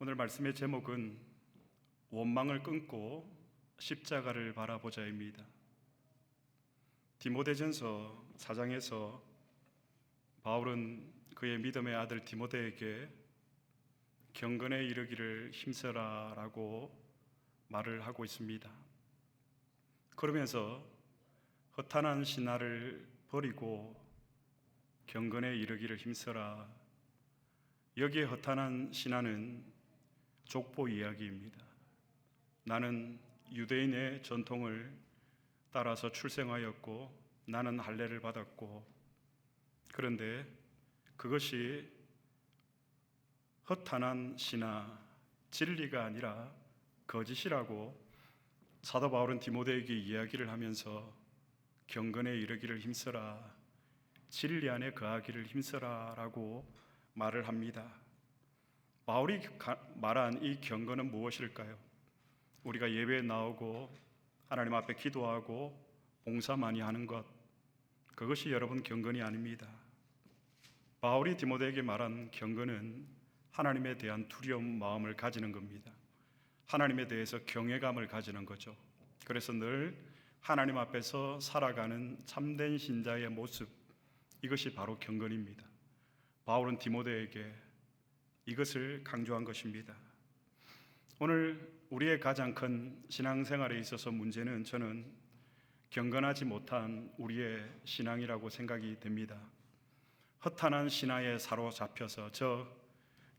오늘 말씀의 제목은 원망을 끊고 십자가를 바라보자입니다. 디모데전서 4장에서 바울은 그의 믿음의 아들 디모데에게 경건에 이르기를 힘써라 라고 말을 하고 있습니다. 그러면서 허탄한 신화를 버리고 경건에 이르기를 힘써라. 여기에 허탄한 신화는 족보 이야기입니다. 나는 유대인의 전통을 따라서 출생하였고 나는 할례를 받았고, 그런데 그것이 허탄한 신화, 진리가 아니라 거짓이라고 사도 바울은 디모데에게 이야기를 하면서 경건에 이르기를 힘써라, 진리 안에 거하기를 힘써라 라고 말을 합니다. 바울이 말한 이 경건은 무엇일까요? 우리가 예배에 나오고 하나님 앞에 기도하고 봉사 많이 하는 것, 그것이 여러분 경건이 아닙니다. 바울이 디모데에게 말한 경건은 하나님에 대한 두려움 마음을 가지는 겁니다. 하나님에 대해서 경외감을 가지는 거죠. 그래서 늘 하나님 앞에서 살아가는 참된 신자의 모습, 이것이 바로 경건입니다. 바울은 디모데에게 이것을 강조한 것입니다. 오늘 우리의 가장 큰 신앙생활에 있어서 문제는 저는 경건하지 못한 우리의 신앙이라고 생각이 됩니다. 허탄한 신화에 사로잡혀서 저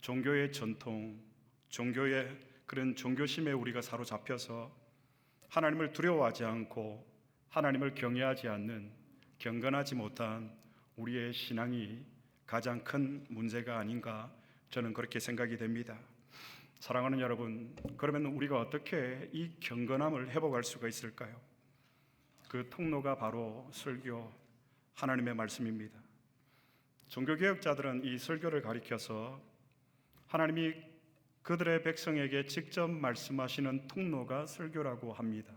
종교의 전통, 종교의 그런 종교심에 우리가 사로잡혀서 하나님을 두려워하지 않고 하나님을 경외하지 않는 경건하지 못한 우리의 신앙이 가장 큰 문제가 아닌가, 저는 그렇게 생각이 됩니다. 사랑하는 여러분, 그러면 우리가 어떻게 이 경건함을 회복할 수가 있을까요? 그 통로가 바로 설교, 하나님의 말씀입니다. 종교개혁자들은 이 설교를 가리켜서 하나님이 그들의 백성에게 직접 말씀하시는 통로가 설교라고 합니다.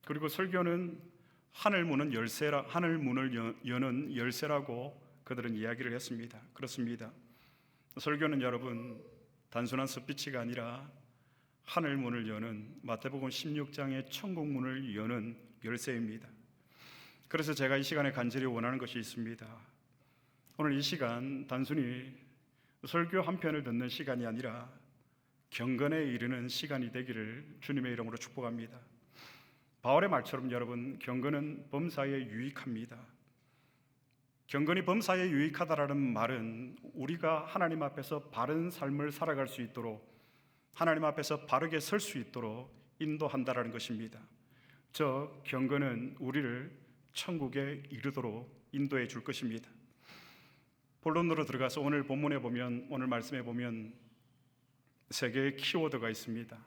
그리고 설교는 하늘 문을 여는 열쇠라고 그들은 이야기를 했습니다. 그렇습니다. 설교는 여러분 단순한 스피치가 아니라 하늘 문을 여는, 마태복음 16장의 천국 문을 여는 열쇠입니다. 그래서 제가 이 시간에 간절히 원하는 것이 있습니다. 오늘 이 시간 단순히 설교 한 편을 듣는 시간이 아니라 경건에 이르는 시간이 되기를 주님의 이름으로 축복합니다. 바울의 말처럼 여러분, 경건은 범사에 유익합니다. 경건이 범사에 유익하다라는 말은 우리가 하나님 앞에서 바른 삶을 살아갈 수 있도록, 하나님 앞에서 바르게 설 수 있도록 인도한다라는 것입니다. 저 경건은 우리를 천국에 이르도록 인도해 줄 것입니다. 본론으로 들어가서 오늘 본문에 보면, 오늘 말씀에 보면 세 개의 키워드가 있습니다.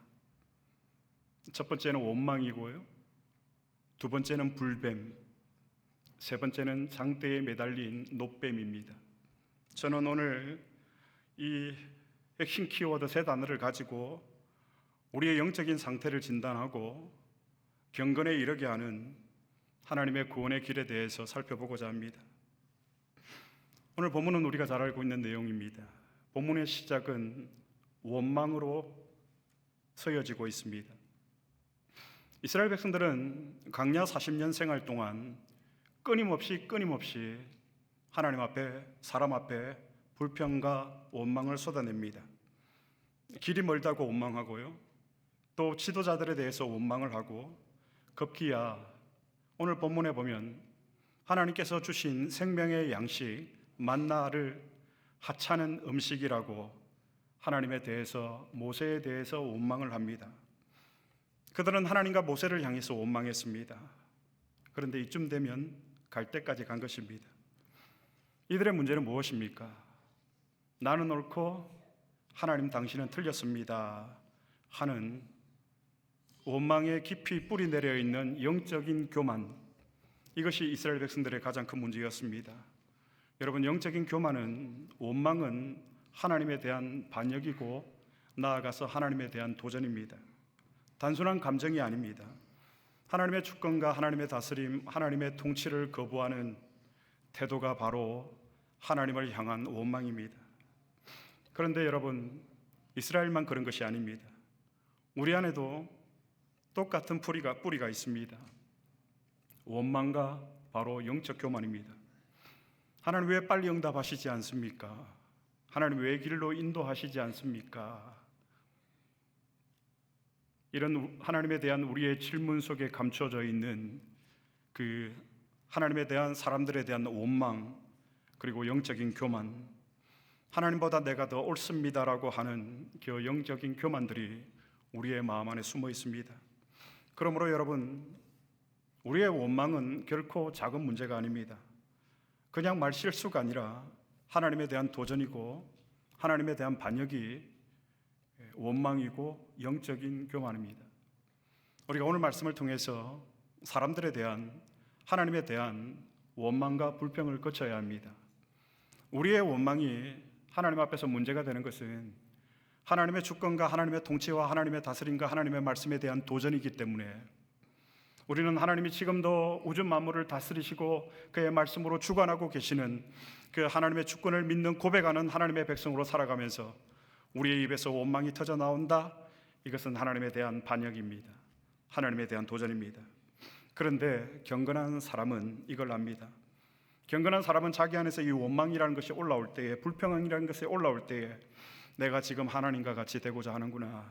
첫 번째는 원망이고요, 두 번째는 불뱀, 세 번째는 장대에 매달린 놋뱀입니다. 저는 오늘 이 핵심 키워드 세 단어를 가지고 우리의 영적인 상태를 진단하고 경건에 이르게 하는 하나님의 구원의 길에 대해서 살펴보고자 합니다. 오늘 본문은 우리가 잘 알고 있는 내용입니다. 본문의 시작은 원망으로 서여지고 있습니다. 이스라엘 백성들은 광야 40년 생활 동안 끊임없이 하나님 앞에, 사람 앞에 불평과 원망을 쏟아냅니다. 길이 멀다고 원망하고요, 또 지도자들에 대해서 원망을 하고, 급기야 오늘 본문에 보면 하나님께서 주신 생명의 양식 만나를 하찮은 음식이라고 하나님에 대해서, 모세에 대해서 원망을 합니다. 그들은 하나님과 모세를 향해서 원망했습니다. 그런데 이쯤 되면 갈 때까지 간 것입니다. 이들의 문제는 무엇입니까? 나는 옳고 하나님 당신은 틀렸습니다 하는 원망에 깊이 뿌리 내려 있는 영적인 교만, 이것이 이스라엘 백성들의 가장 큰 문제였습니다. 여러분, 영적인 교만은, 원망은 하나님에 대한 반역이고 나아가서 하나님에 대한 도전입니다. 단순한 감정이 아닙니다. 하나님의 주권과 하나님의 다스림, 하나님의 통치를 거부하는 태도가 바로 하나님을 향한 원망입니다. 그런데 여러분, 이스라엘만 그런 것이 아닙니다. 우리 안에도 똑같은 뿌리가 있습니다. 원망과 바로 영적 교만입니다. 하나님 왜 빨리 응답하시지 않습니까? 하나님 왜 길로 인도하시지 않습니까? 이런 하나님에 대한 우리의 질문 속에 감춰져 있는 그 하나님에 대한 사람들에 대한 원망, 그리고 영적인 교만, 하나님보다 내가 더 옳습니다라고 하는 그 영적인 교만들이 우리의 마음 안에 숨어 있습니다. 그러므로 여러분, 우리의 원망은 결코 작은 문제가 아닙니다. 그냥 말 실수가 아니라 하나님에 대한 도전이고 하나님에 대한 반역이 원망이고 영적인 교만입니다. 우리가 오늘 말씀을 통해서 사람들에 대한, 하나님에 대한 원망과 불평을 거쳐야 합니다. 우리의 원망이 하나님 앞에서 문제가 되는 것은 하나님의 주권과 하나님의 통치와 하나님의 다스림과 하나님의 말씀에 대한 도전이기 때문에 우리는 하나님이 지금도 우주 만물을 다스리시고 그의 말씀으로 주관하고 계시는 그 하나님의 주권을 믿는 고백하는 하나님의 백성으로 살아가면서 우리의 입에서 원망이 터져 나온다. 이것은 하나님에 대한 반역입니다. 하나님에 대한 도전입니다. 그런데 경건한 사람은 이걸 압니다. 경건한 사람은 자기 안에서 이 원망이라는 것이 올라올 때에, 불평이라는 것이 올라올 때에 내가 지금 하나님과 같이 되고자 하는구나,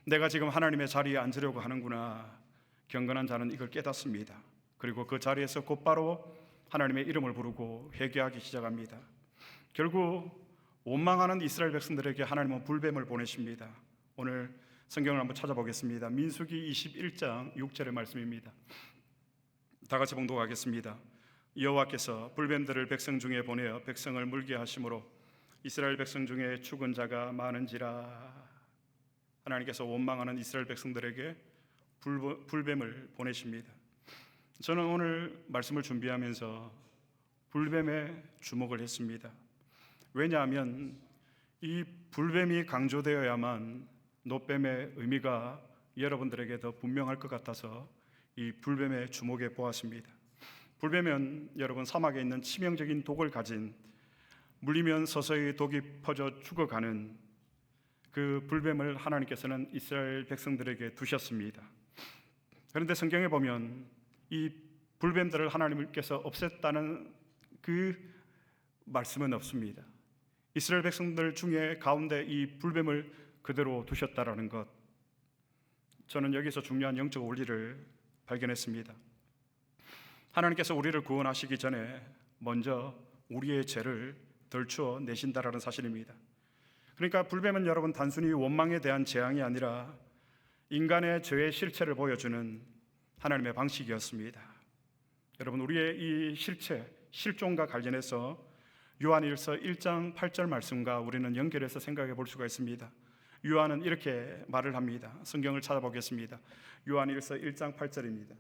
내가 지금 하나님의 자리에 앉으려고 하는구나, 경건한 자는 이걸 깨닫습니다. 그리고 그 자리에서 곧바로 하나님의 이름을 부르고 회개하기 시작합니다. 결국 원망하는 이스라엘 백성들에게 하나님은 불뱀을 보내십니다. 오늘 성경을 한번 찾아보겠습니다. 민수기 21장 6절의 말씀입니다. 다 같이 봉독하겠습니다. 여호와께서 불뱀들을 백성 중에 보내어 백성을 물게 하심으로 이스라엘 백성 중에 죽은 자가 많은지라. 하나님께서 원망하는 이스라엘 백성들에게 불뱀을 보내십니다. 저는 오늘 말씀을 준비하면서 불뱀에 주목을 했습니다. 왜냐하면 이 불뱀이 강조되어야만 노뱀의 의미가 여러분들에게 더 분명할 것 같아서 이 불뱀에 주목해 보았습니다. 불뱀은 여러분 사막에 있는 치명적인 독을 가진, 물리면 서서히 독이 퍼져 죽어가는 그 불뱀을 하나님께서는 이스라엘 백성들에게 두셨습니다. 그런데 성경에 보면 이 불뱀들을 하나님께서 없앴다는 그 말씀은 없습니다. 이스라엘 백성들 중에 가운데 이 불뱀을 그대로 두셨다라는 것, 저는 여기서 중요한 영적 원리를 발견했습니다. 하나님께서 우리를 구원하시기 전에 먼저 우리의 죄를 덜추어 내신다라는 사실입니다. 그러니까 불뱀은 여러분 단순히 원망에 대한 재앙이 아니라 인간의 죄의 실체를 보여주는 하나님의 방식이었습니다. 여러분, 우리의 이 실체, 실종과 관련해서 요한일서 1장 8절 말씀과 우리는 연결해서 생각해 볼 수가 있습니다. 요한은 이렇게 말을 합니다. 성경을 찾아보겠습니다. 요한일서 1장 8절입니다.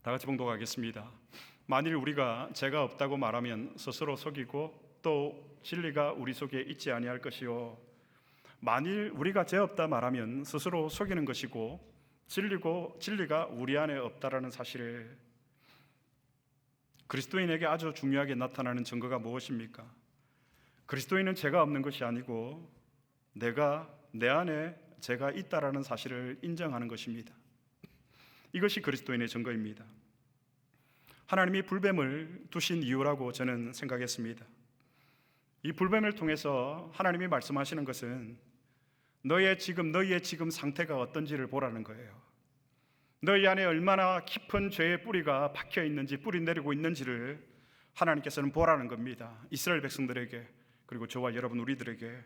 다 같이 봉독하겠습니다. 만일 우리가 죄가 없다고 말하면 스스로 속이고 또 진리가 우리 속에 있지 아니할 것이요, 만일 우리가 죄 없다 말하면 스스로 속이는 것이고 진리가 우리 안에 없다라는 사실을, 그리스도인에게 아주 중요하게 나타나는 증거가 무엇입니까? 그리스도인은 죄가 없는 것이 아니고 내 안에 죄가 있다라는 사실을 인정하는 것입니다. 이것이 그리스도인의 증거입니다. 하나님이 불뱀을 두신 이유라고 저는 생각했습니다. 이 불뱀을 통해서 하나님이 말씀하시는 것은 너희의 지금 상태가 어떤지를 보라는 거예요. 너희 안에 얼마나 깊은 죄의 뿌리가 박혀 있는지, 뿌리 내리고 있는지를 하나님께서는 보라는 겁니다. 이스라엘 백성들에게, 그리고 저와 여러분 우리들에게.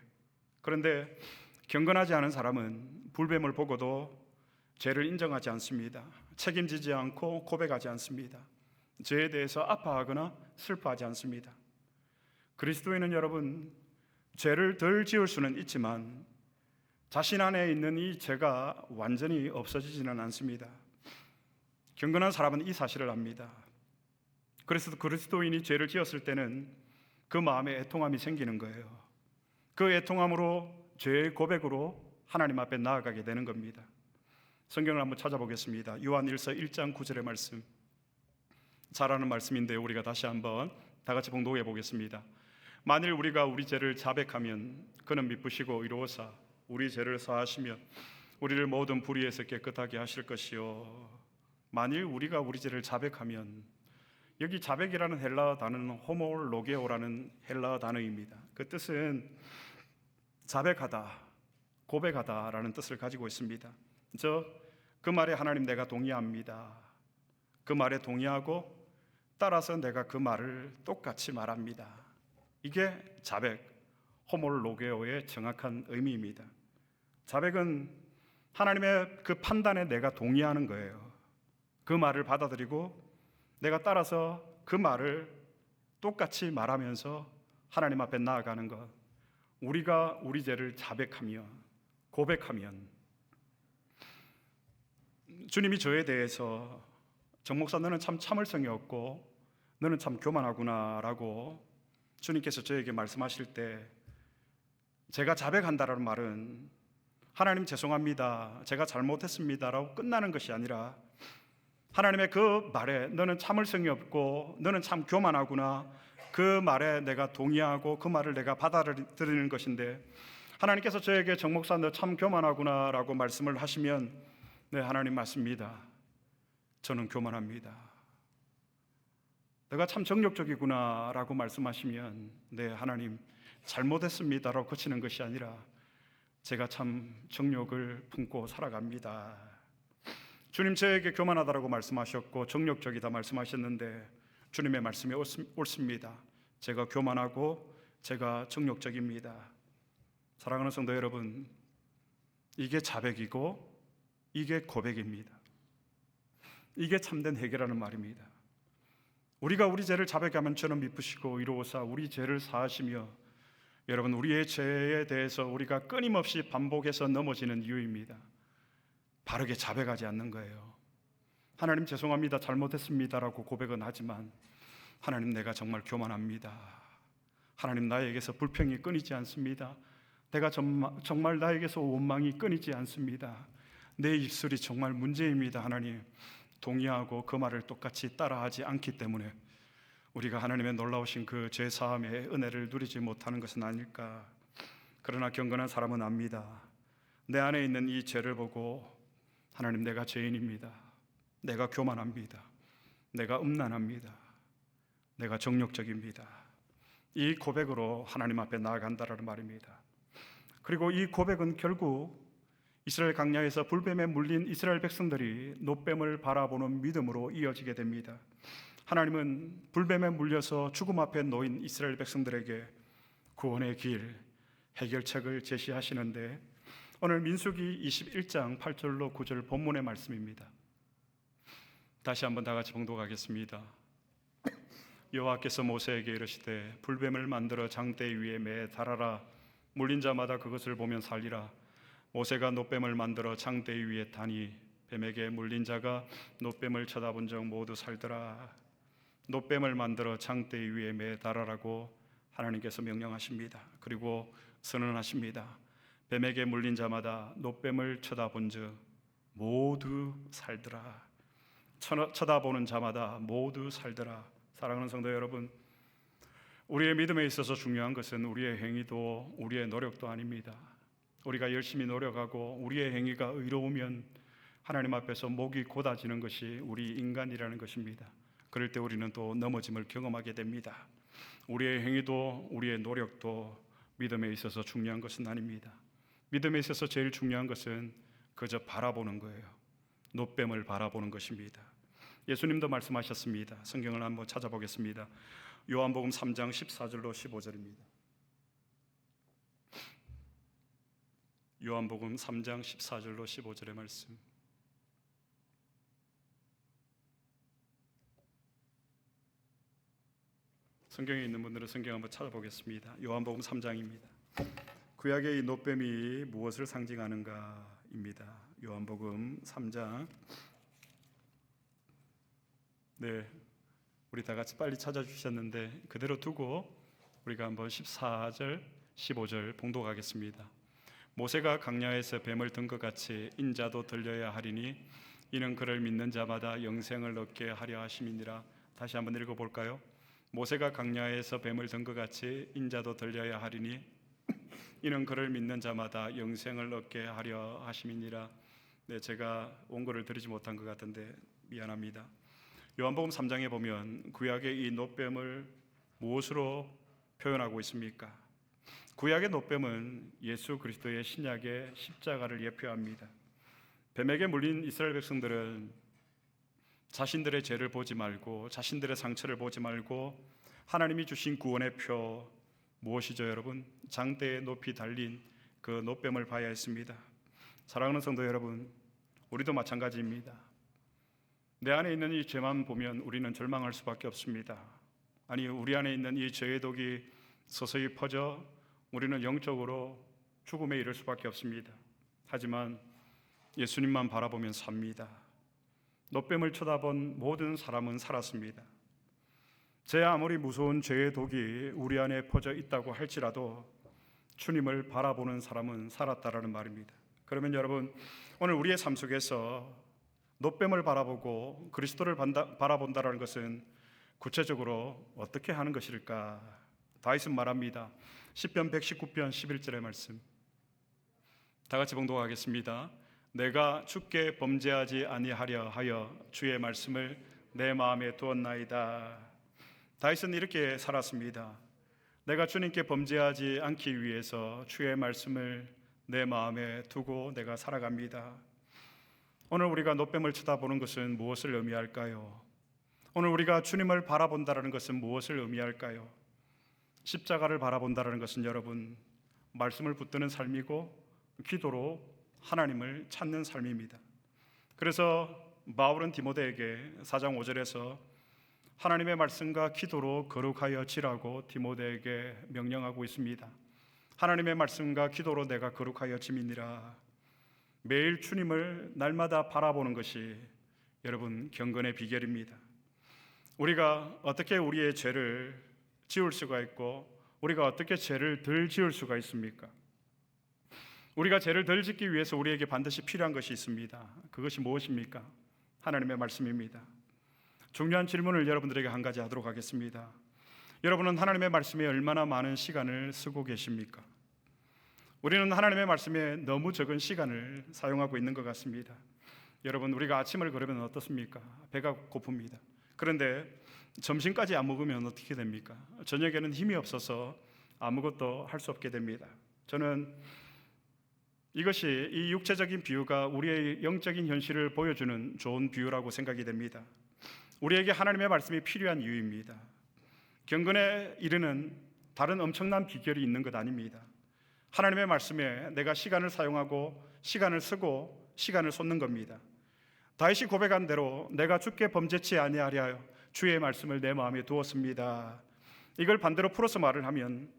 그런데 경건하지 않은 사람은 불뱀을 보고도 죄를 인정하지 않습니다. 책임지지 않고 고백하지 않습니다. 죄에 대해서 아파하거나 슬퍼하지 않습니다. 그리스도인은 여러분 죄를 덜 지을 수는 있지만 자신 안에 있는 이 죄가 완전히 없어지지는 않습니다. 경건한 사람은 이 사실을 압니다. 그래서 그리스도인이 죄를 지었을 때는 그 마음에 애통함이 생기는 거예요. 그 애통함으로 죄의 고백으로 하나님 앞에 나아가게 되는 겁니다. 성경을 한번 찾아보겠습니다. 요한일서 1장 9절의 말씀, 잘 아는 말씀인데 우리가 다시 한번 다 같이 봉독해 보겠습니다. 만일 우리가 우리 죄를 자백하면 그는 미쁘시고 의로우사 우리 죄를 사하시며 우리를 모든 불의에서 깨끗하게 하실 것이요 만일 우리가 우리 죄를 자백하면, 여기 자백이라는 헬라어 단어는 호몰로게오라는 헬라어 단어입니다. 그 뜻은 자백하다, 고백하다라는 뜻을 가지고 있습니다. 그 말에 하나님 내가 동의합니다. 그 말에 동의하고 따라서 내가 그 말을 똑같이 말합니다. 이게 자백, 호몰로게오의 정확한 의미입니다. 자백은 하나님의 그 판단에 내가 동의하는 거예요. 그 말을 받아들이고 내가 따라서 그 말을 똑같이 말하면서 하나님 앞에 나아가는 것. 우리가 우리 죄를 자백하며 고백하면, 주님이 저에 대해서 정 목사 너는 참 참을성이 없고 너는 참 교만하구나 라고 주님께서 저에게 말씀하실 때, 제가 자백한다라는 말은 하나님 죄송합니다, 제가 잘못했습니다 라고 끝나는 것이 아니라 하나님의 그 말에 너는 참을성이 없고 너는 참 교만하구나, 그 말에 내가 동의하고 그 말을 내가 받아들이는 것인데, 하나님께서 저에게 정 목사 너 참 교만하구나 라고 말씀을 하시면, 네 하나님 맞습니다, 저는 교만합니다. 내가 참 정욕적이구나 라고 말씀하시면, 네 하나님 잘못했습니다 라고 그치는 것이 아니라 제가 참 정욕을 품고 살아갑니다. 주님 저에게 교만하다라고 말씀하셨고 정욕적이다 말씀하셨는데 주님의 말씀이 옳습니다. 제가 교만하고 제가 정욕적입니다. 사랑하는 성도 여러분, 이게 자백이고 이게 고백입니다. 이게 참된 회개라는 말입니다. 우리가 우리 죄를 자백하면 저는 미쁘시고 의로우사 우리 죄를 사하시며, 여러분 우리의 죄에 대해서 우리가 끊임없이 반복해서 넘어지는 이유입니다. 바르게 자백하지 않는 거예요. 하나님 죄송합니다, 잘못했습니다라고 고백은 하지만 하나님 내가 정말 교만합니다. 하나님 나에게서 불평이 끊이지 않습니다. 내가 정말 나에게서 원망이 끊이지 않습니다. 내 입술이 정말 문제입니다. 하나님 동의하고 그 말을 똑같이 따라하지 않기 때문에 우리가 하나님의 놀라우신 그 죄사함의 은혜를 누리지 못하는 것은 아닐까. 그러나 경건한 사람은 압니다. 내 안에 있는 이 죄를 보고 하나님 내가 죄인입니다. 내가 교만합니다. 내가 음란합니다. 내가 정욕적입니다. 이 고백으로 하나님 앞에 나아간다라는 말입니다. 그리고 이 고백은 결국 이스라엘 광야에서 불뱀에 물린 이스라엘 백성들이 놋뱀을 바라보는 믿음으로 이어지게 됩니다. 하나님은 불뱀에 물려서 죽음 앞에 놓인 이스라엘 백성들에게 구원의 길, 해결책을 제시하시는데, 오늘 민수기 21장 8절로 9절 본문의 말씀입니다. 다시 한번 다 같이 봉독하겠습니다. 여호와께서 모세에게 이르시되 불뱀을 만들어 장대 위에 매 달아라. 물린 자마다 그것을 보면 살리라. 모세가 놋뱀을 만들어 장대 위에 다니 뱀에게 물린 자가 놋뱀을 쳐다본 적 모두 살더라. 놋뱀을 만들어 장대 위에 매 달아라고 하나님께서 명령하십니다. 그리고 선언하십니다. 뱀에게 물린 자마다 놋뱀을 쳐다본 적 모두 살더라. 쳐다보는 자마다 모두 살더라. 사랑하는 성도 여러분, 우리의 믿음에 있어서 중요한 것은 우리의 행위도 우리의 노력도 아닙니다. 우리가 열심히 노력하고 우리의 행위가 의로우면 하나님 앞에서 목이 곧아지는 것이 우리 인간이라는 것입니다. 그럴 때 우리는 또 넘어짐을 경험하게 됩니다. 우리의 행위도 우리의 노력도 믿음에 있어서 중요한 것은 아닙니다. 믿음에 있어서 제일 중요한 것은 그저 바라보는 거예요. 놋뱀을 바라보는 것입니다. 예수님도 말씀하셨습니다. 성경을 한번 찾아보겠습니다. 요한복음 3장 14절로 15절입니다. 요한복음 3장 14절로 15절의 말씀. 성경에 있는 분들은 성경 한번 찾아보겠습니다. 요한복음 3장입니다. 구약의 이 놋뱀이 무엇을 상징하는가입니다. 요한복음 3장. 네, 우리 다 같이 빨리 찾아주셨는데 그대로 두고 우리가 한번 14절, 15절 봉독하겠습니다. 모세가 광야에서 뱀을 든 것 같이 인자도 들려야 하리니 이는 그를 믿는 자마다 영생을 얻게 하려 하심이니라. 다시 한번 읽어볼까요? 모세가 광야에서 뱀을 든 것 같이 인자도 들려야 하리니 이는 그를 믿는 자마다 영생을 얻게 하려 하심이니라. 네, 제가 원고를 드리지 못한 것 같은데 미안합니다. 요한복음 3장에 보면 구약의 이 놋뱀을 무엇으로 표현하고 있습니까? 구약의 놋뱀은 예수 그리스도의 신약의 십자가를 예표합니다. 뱀에게 물린 이스라엘 백성들은 자신들의 죄를 보지 말고 자신들의 상처를 보지 말고 하나님이 주신 구원의 표 무엇이죠, 여러분? 장대에 높이 달린 그 놋뱀을 봐야 했습니다. 사랑하는 성도 여러분, 우리도 마찬가지입니다. 내 안에 있는 이 죄만 보면 우리는 절망할 수밖에 없습니다. 아니, 우리 안에 있는 이 죄의 독이 서서히 퍼져 우리는 영적으로 죽음에 이를 수밖에 없습니다. 하지만 예수님만 바라보면 삽니다. 놋뱀을 쳐다본 모든 사람은 살았습니다. 죄 아무리 무서운 죄의 독이 우리 안에 퍼져 있다고 할지라도 주님을 바라보는 사람은 살았다라는 말입니다. 그러면 여러분, 오늘 우리의 삶 속에서 놋뱀을 바라보고 그리스도를 바라본다라는 것은 구체적으로 어떻게 하는 것일까? 다윗은 말합니다. 시편 119편 11절의 말씀, 다 같이 봉독하겠습니다. 내가 주께 범죄하지 아니하려 하여 주의 말씀을 내 마음에 두었나이다. 다윗은 이렇게 살았습니다. 내가 주님께 범죄하지 않기 위해서 주의 말씀을 내 마음에 두고 내가 살아갑니다. 오늘 우리가 놋뱀을 쳐다보는 것은 무엇을 의미할까요? 오늘 우리가 주님을 바라본다는 것은 무엇을 의미할까요? 십자가를 바라본다는 것은 여러분, 말씀을 붙드는 삶이고 기도로 하나님을 찾는 삶입니다. 그래서 바울은 디모데에게 4장 5절에서 하나님의 말씀과 기도로 거룩하여 지라고 디모데에게 명령하고 있습니다. 하나님의 말씀과 기도로 내가 거룩하여 짐이니라. 매일 주님을 날마다 바라보는 것이 여러분 경건의 비결입니다. 우리가 어떻게 우리의 죄를 지울 수가 있고 우리가 어떻게 죄를 덜 지을 수가 있습니까? 우리가 죄를 덜 짓기 위해서 우리에게 반드시 필요한 것이 있습니다. 그것이 무엇입니까? 하나님의 말씀입니다. 중요한 질문을 여러분들에게 한 가지 하도록 하겠습니다. 여러분은 하나님의 말씀에 얼마나 많은 시간을 쓰고 계십니까? 우리는 하나님의 말씀에 너무 적은 시간을 사용하고 있는 것 같습니다. 여러분, 우리가 아침을 걸으면 어떻습니까? 배가 고픕니다. 그런데 점심까지 안 먹으면 어떻게 됩니까? 저녁에는 힘이 없어서 아무것도 할 수 없게 됩니다. 저는 이것이 이 육체적인 비유가 우리의 영적인 현실을 보여주는 좋은 비유라고 생각이 됩니다. 우리에게 하나님의 말씀이 필요한 이유입니다. 경건에 이르는 다른 엄청난 비결이 있는 것 아닙니다. 하나님의 말씀에 내가 시간을 사용하고 시간을 쓰고 시간을 쏟는 겁니다. 다윗이 고백한 대로 내가 주께 범죄치 아니하려 주의 말씀을 내 마음에 두었습니다. 이걸 반대로 풀어서 말을 하면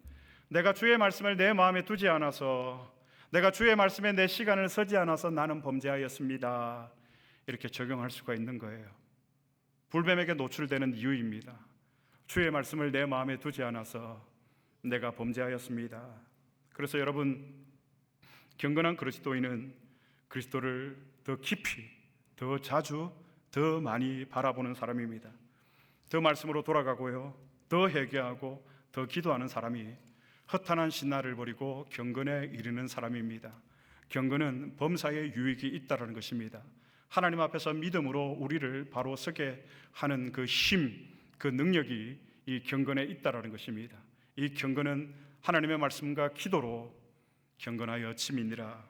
내가 주의 말씀을 내 마음에 두지 않아서, 내가 주의 말씀에 내 시간을 쓰지 않아서 나는 범죄하였습니다. 이렇게 적용할 수가 있는 거예요. 불뱀에게 노출되는 이유입니다. 주의 말씀을 내 마음에 두지 않아서 내가 범죄하였습니다. 그래서 여러분, 경건한 그리스도인은 그리스도를 더 깊이, 더 자주, 더 많이 바라보는 사람입니다. 더 말씀으로 돌아가고요, 더 회개하고 더 기도하는 사람이 허탄한 신나를 버리고 경건에 이르는 사람입니다. 경건은 범사에 유익이 있다는 것입니다. 하나님 앞에서 믿음으로 우리를 바로 서게 하는 그 힘, 그 능력이 이 경건에 있다는 것입니다. 이 경건은 하나님의 말씀과 기도로 경건하여 짐이니라.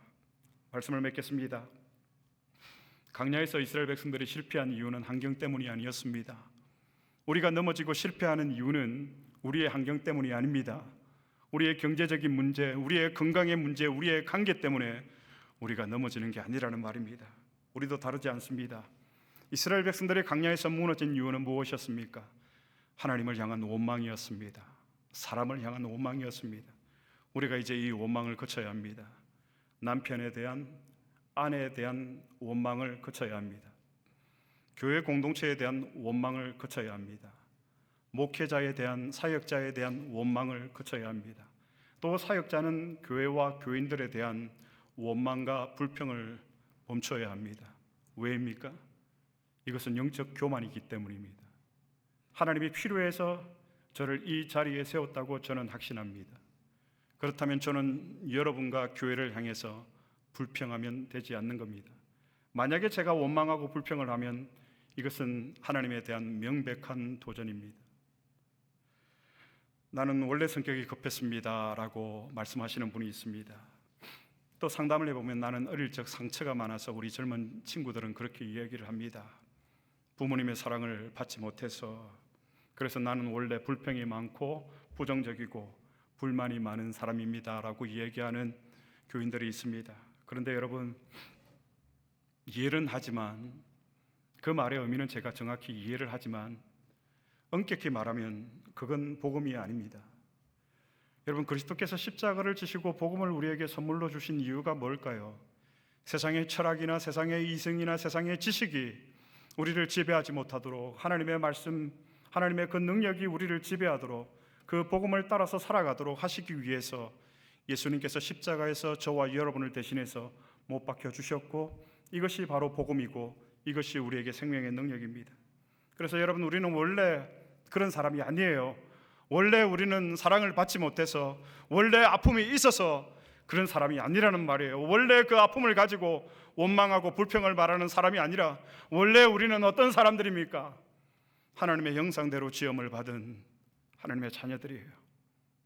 말씀을 맺겠습니다. 강야에서 이스라엘 백성들이 실패한 이유는 환경 때문이 아니었습니다. 우리가 넘어지고 실패하는 이유는 우리의 환경 때문이 아닙니다. 우리의 경제적인 문제, 우리의 건강의 문제, 우리의 관계 때문에 우리가 넘어지는 게 아니라는 말입니다. 우리도 다르지 않습니다. 이스라엘 백성들의 광야에서 무너진 이유는 무엇이었습니까? 하나님을 향한 원망이었습니다. 사람을 향한 원망이었습니다. 우리가 이제 이 원망을 거쳐야 합니다. 남편에 대한, 아내에 대한 원망을 거쳐야 합니다. 교회 공동체에 대한 원망을 거쳐야 합니다. 목회자에 대한, 사역자에 대한 원망을 거쳐야 합니다. 또 사역자는 교회와 교인들에 대한 원망과 불평을 멈춰야 합니다. 왜입니까? 이것은 영적 교만이기 때문입니다. 하나님이 필요해서 저를 이 자리에 세웠다고 저는 확신합니다. 그렇다면 저는 여러분과 교회를 향해서 불평하면 되지 않는 겁니다. 만약에 제가 원망하고 불평을 하면 이것은 하나님에 대한 명백한 도전입니다. 나는 원래 성격이 급했습니다 라고 말씀하시는 분이 있습니다. 또 상담을 해보면 나는 어릴 적 상처가 많아서, 우리 젊은 친구들은 그렇게 이야기를 합니다. 부모님의 사랑을 받지 못해서, 그래서 나는 원래 불평이 많고 부정적이고 불만이 많은 사람입니다 라고 이야기하는 교인들이 있습니다. 그런데 여러분, 이해는 하지만, 그 말의 의미는 제가 정확히 이해를 하지만 엄격히 말하면 그건 복음이 아닙니다. 여러분, 그리스도께서 십자가를 지시고 복음을 우리에게 선물로 주신 이유가 뭘까요? 세상의 철학이나 세상의 이성이나 세상의 지식이 우리를 지배하지 못하도록, 하나님의 말씀, 하나님의 그 능력이 우리를 지배하도록, 그 복음을 따라서 살아가도록 하시기 위해서 예수님께서 십자가에서 저와 여러분을 대신해서 못 박혀 주셨고, 이것이 바로 복음이고 이것이 우리에게 생명의 능력입니다. 그래서 여러분, 우리는 원래 그런 사람이 아니에요. 원래 우리는 사랑을 받지 못해서, 원래 아픔이 있어서 그런 사람이 아니라는 말이에요. 원래 그 아픔을 가지고 원망하고 불평을 말하는 사람이 아니라, 원래 우리는 어떤 사람들입니까? 하나님의 형상대로 지음을 받은 하나님의 자녀들이에요.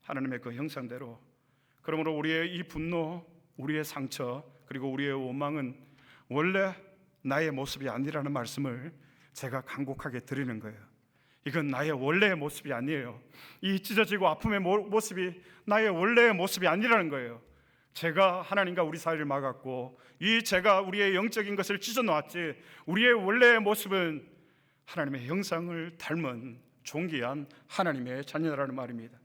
하나님의 그 형상대로. 그러므로 우리의 이 분노, 우리의 상처, 그리고 우리의 원망은 원래 나의 모습이 아니라는 말씀을 제가 간곡하게 드리는 거예요. 이건 나의 원래의 모습이 아니에요. 이 찢어지고 아픔의 모습이 나의 원래의 모습이 아니라는 거예요. 제가 하나님과 우리 사이를 막았고, 이 제가 우리의 영적인 것을 찢어놓았지, 우리의 원래의 모습은 하나님의 형상을 닮은 존귀한 하나님의 자녀라는 말입니다.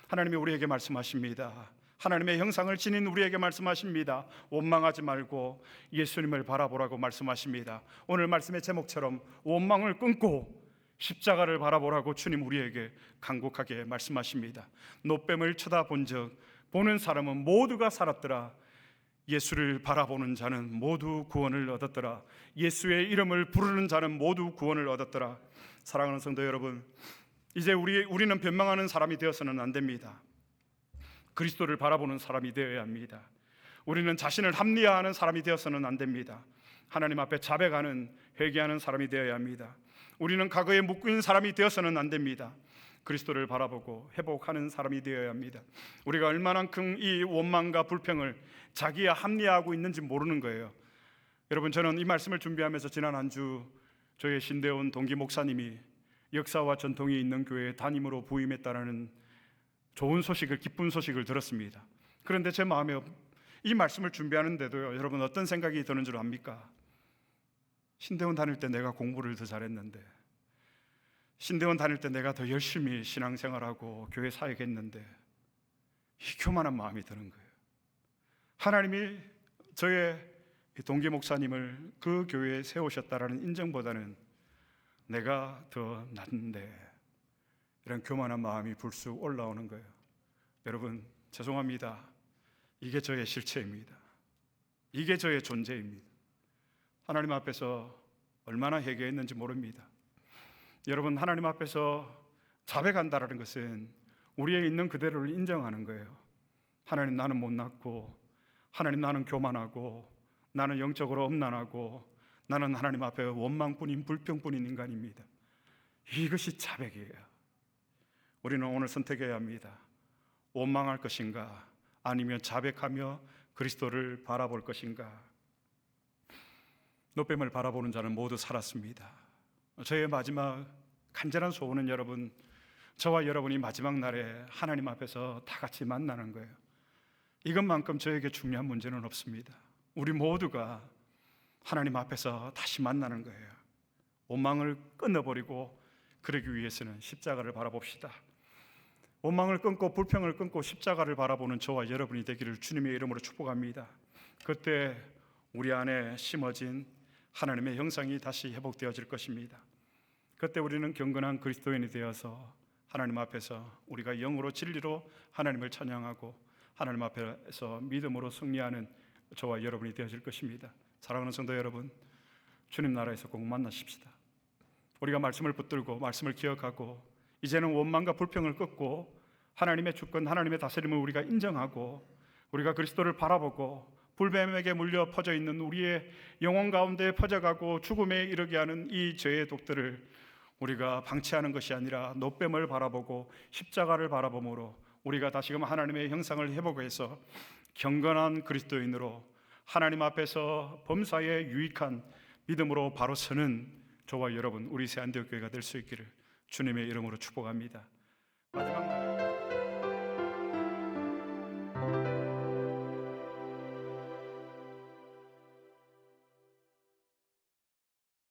하나님이 우리에게 말씀하십니다. 하나님의 형상을 지닌 우리에게 말씀하십니다. 원망하지 말고 예수님을 바라보라고 말씀하십니다. 오늘 말씀의 제목처럼 원망을 끊고 십자가를 바라보라고 주님 우리에게 간곡하게 말씀하십니다. 노뱀을 쳐다본 적 보는 사람은 모두가 살았더라. 예수를 바라보는 자는 모두 구원을 얻었더라. 예수의 이름을 부르는 자는 모두 구원을 얻었더라. 사랑하는 성도 여러분, 이제 우리는 변망하는 사람이 되어서는 안 됩니다. 그리스도를 바라보는 사람이 되어야 합니다. 우리는 자신을 합리화하는 사람이 되어서는 안 됩니다. 하나님 앞에 자백하는, 회개하는 사람이 되어야 합니다. 우리는 과거에 묶인 사람이 되어서는 안 됩니다. 그리스도를 바라보고 회복하는 사람이 되어야 합니다. 우리가 얼마만큼 이 원망과 불평을 자기야 합리화하고 있는지 모르는 거예요. 여러분, 저는 이 말씀을 준비하면서 지난 한 주 저의 신대원 동기 목사님이 역사와 전통이 있는 교회에 담임으로 부임했다는 좋은 소식을, 기쁜 소식을 들었습니다. 그런데 제 마음에 이 말씀을 준비하는데도요, 여러분 어떤 생각이 드는 줄 압니까? 신대원 다닐 때 내가 공부를 더 잘했는데, 신대원 다닐 때 내가 더 열심히 신앙생활하고 교회 사역했는데, 이 교만한 마음이 드는 거예요. 하나님이 저의 동기 목사님을 그 교회에 세우셨다라는 인정보다는 내가 더 낫는데, 이런 교만한 마음이 불쑥 올라오는 거예요. 여러분, 죄송합니다. 이게 저의 실체입니다. 이게 저의 존재입니다. 하나님 앞에서 얼마나 회개했는지 모릅니다. 여러분, 하나님 앞에서 자백한다라는 것은 우리의 있는 그대로를 인정하는 거예요. 하나님, 나는 못났고, 하나님, 나는 교만하고, 나는 영적으로 엄난하고, 나는 하나님 앞에 원망뿐인, 불평뿐인 인간입니다. 이것이 자백이에요. 우리는 오늘 선택해야 합니다. 원망할 것인가, 아니면 자백하며 그리스도를 바라볼 것인가. 노뱀을 바라보는 자는 모두 살았습니다. 저의 마지막 간절한 소원은 여러분, 저와 여러분이 마지막 날에 하나님 앞에서 다 같이 만나는 거예요. 이것만큼 저에게 중요한 문제는 없습니다. 우리 모두가 하나님 앞에서 다시 만나는 거예요. 원망을 끊어버리고 그러기 위해서는 십자가를 바라봅시다. 원망을 끊고 불평을 끊고 십자가를 바라보는 저와 여러분이 되기를 주님의 이름으로 축복합니다. 그때 우리 안에 심어진 하나님의 형상이 다시 회복되어질 것입니다. 그때 우리는 경건한 그리스도인이 되어서 하나님 앞에서 우리가 영으로 진리로 하나님을 찬양하고 하나님 앞에서 믿음으로 승리하는 저와 여러분이 되어질 것입니다. 사랑하는 성도 여러분, 주님 나라에서 꼭 만나십시다. 우리가 말씀을 붙들고 말씀을 기억하고 이제는 원망과 불평을 끊고 하나님의 주권, 하나님의 다스림을 우리가 인정하고 우리가 그리스도를 바라보고 불뱀에게 물려 퍼져 있는 우리의 영혼 가운데 퍼져가고 죽음에 이르게 하는 이 죄의 독들을 우리가 방치하는 것이 아니라 노뱀을 바라보고 십자가를 바라봄으로 우리가 다시금 하나님의 형상을 회복해서 경건한 그리스도인으로 하나님 앞에서 범사에 유익한 믿음으로 바로 서는 저와 여러분, 우리 새안디옥교회가 될 수 있기를 주님의 이름으로 축복합니다. 마지막